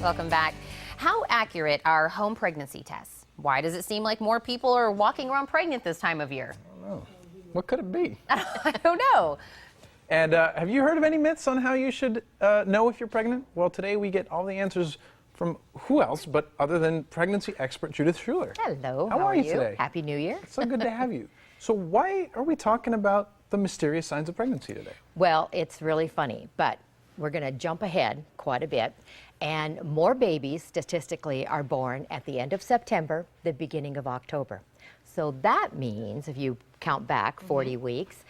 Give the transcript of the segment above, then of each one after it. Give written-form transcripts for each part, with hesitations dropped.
Welcome back. How accurate are home pregnancy tests? Why does it seem like more people are walking around pregnant this time of year? I don't know. What could it be? I don't know. And have you heard of any myths on how you should know if you're pregnant? Well, today we get all the answers from who else but other than pregnancy expert Judith Schuler. Hello. How are you today? Happy New Year. It's so good to have you. So why are we talking about the mysterious signs of pregnancy today? Well, it's really funny, but we're going to jump ahead quite a bit. And more babies, statistically, are born at the end of September, the beginning of October. So that means, if you count back 40 weeks,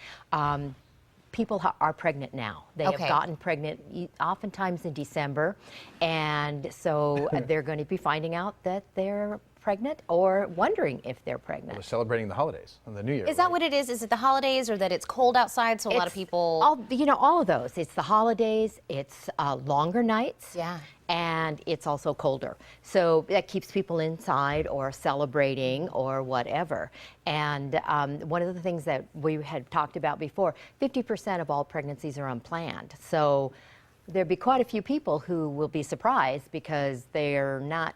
people are pregnant now. They have gotten pregnant oftentimes in December, and so they're going to be finding out that they're pregnant or wondering if they're pregnant. We're celebrating the holidays and the New Year. Is that what it is? Is it the holidays, or that it's cold outside, so a lot of people... all of those. It's the holidays, it's longer nights. Yeah. And it's also colder. So that keeps people inside or celebrating or whatever. And one of the things that we had talked about before, 50% of all pregnancies are unplanned. So there'd be quite a few people who will be surprised because they're not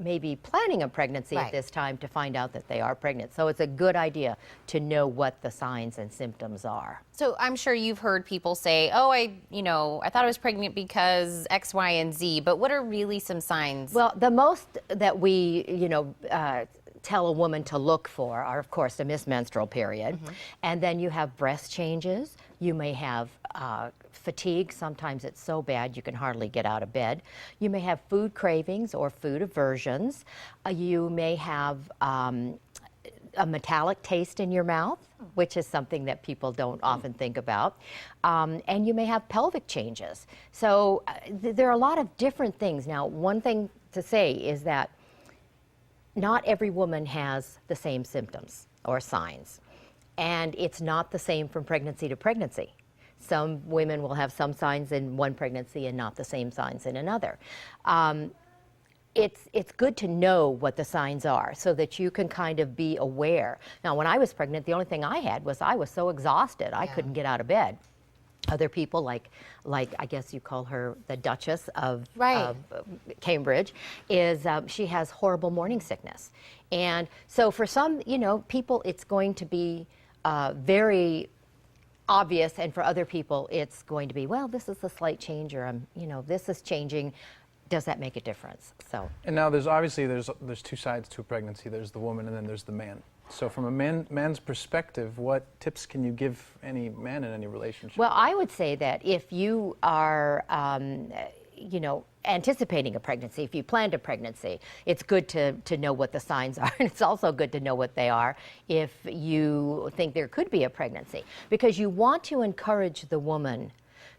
maybe planning a pregnancy at this time to find out that they are pregnant. So it's a good idea to know what the signs and symptoms are. So I'm sure you've heard people say, oh, I thought I was pregnant because X, Y, and Z, but what are really some signs? Well, the most that we, tell a woman to look for are, of course, the mismenstrual period. And then you have breast changes. You may have fatigue. Sometimes it's so bad you can hardly get out of bed. You may have food cravings or food aversions. You may have a metallic taste in your mouth, which is something that people don't often think about. And you may have pelvic changes. So there are a lot of different things. Now, one thing to say is that not every woman has the same symptoms or signs. And it's not the same from pregnancy to pregnancy. Some women will have some signs in one pregnancy and not the same signs in another. It's good to know what the signs are so that you can kind of be aware. Now, when I was pregnant, the only thing I had was I was so exhausted, I couldn't get out of bed. Other people, like I guess you call her the Duchess of Cambridge, is she has horrible morning sickness. And so for some, people, it's going to be very obvious, and for other people, it's going to be, well, this is a slight change, or this is changing. Does that make a difference? So. And now there's two sides to a pregnancy. There's the woman and then there's the man. So from a man's perspective, what tips can you give any man in any relationship? Well, I would say that if you are, anticipating a pregnancy, if you planned a pregnancy, it's good to know what the signs are. And it's also good to know what they are if you think there could be a pregnancy. Because you want to encourage the woman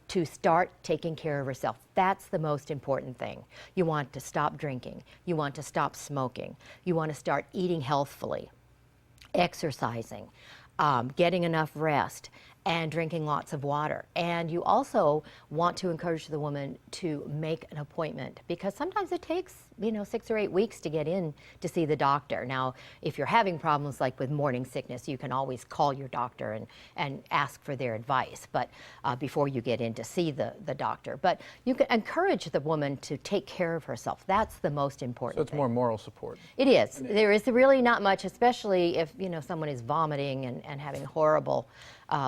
to start taking care of herself. That's the most important thing. You want to stop drinking. You want to stop smoking. You want to start eating healthfully, exercising, getting enough rest, and drinking lots of water. And you also want to encourage the woman to make an appointment, because sometimes it takes 6 or 8 weeks to get in to see the doctor. Now, if you're having problems like with morning sickness, you can always call your doctor and ask for their advice, but before you get in to see the doctor. But you can encourage the woman to take care of herself. That's the most important thing. So it's more moral support. It is. There is really not much, especially if someone is vomiting and having horrible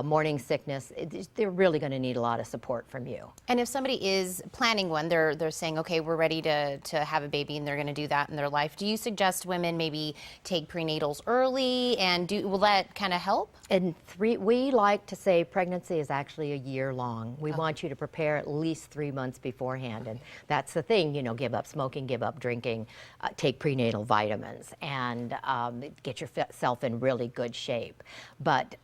morning sickness. They're really going to need a lot of support from you. And if somebody is planning one, they're saying, okay, we're ready to have a baby, and they're going to do that in their life. Do you suggest women maybe take prenatals early, and will that kind of help? And we like to say pregnancy is actually a year long. We want you to prepare at least 3 months beforehand, and that's the thing. Give up smoking, give up drinking, take prenatal vitamins, and get yourself in really good shape. But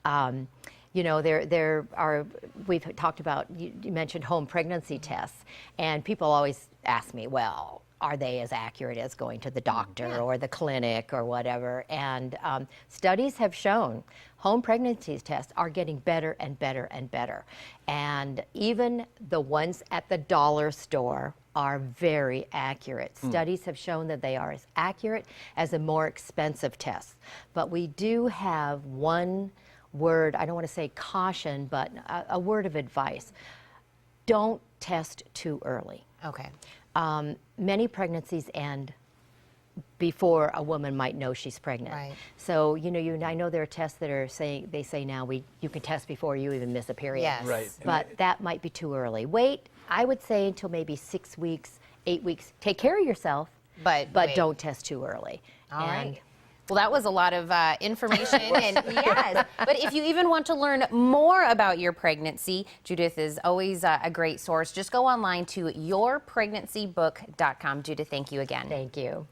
there are, we've talked about, you mentioned home pregnancy tests, and people always ask me, well, are they as accurate as going to the doctor or the clinic or whatever? And studies have shown home pregnancy tests are getting better and better and better. And even the ones at the dollar store are very accurate. Studies have shown that they are as accurate as a more expensive test. But we do have one word, I don't want to say caution, but a word of advice. Don't test too early. Okay. many pregnancies end before a woman might know she's pregnant. Right. So, I know there are tests that are saying, they say now you can test before you even miss a period. Yes. Right. But that might be too early. Wait, I would say until maybe 6 weeks, 8 weeks. Take care of yourself, But but wait. don't test too early. All right. Well, that was a lot of information. And yes, but if you even want to learn more about your pregnancy, Judith is always a great source. Just go online to yourpregnancybook.com. Judith, thank you again. Thank you.